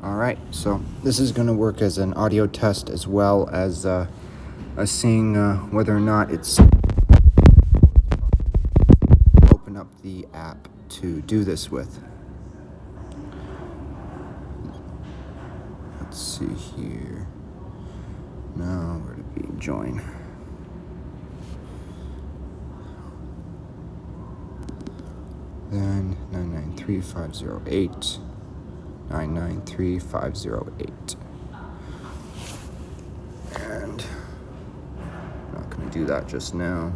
Alright, so this is going to work as an audio test as well as seeing whether or not it's open up the app to do this with. Let's see here. Now, where to be? Join. Then 993508. 993508. And I'm not going to do that just now.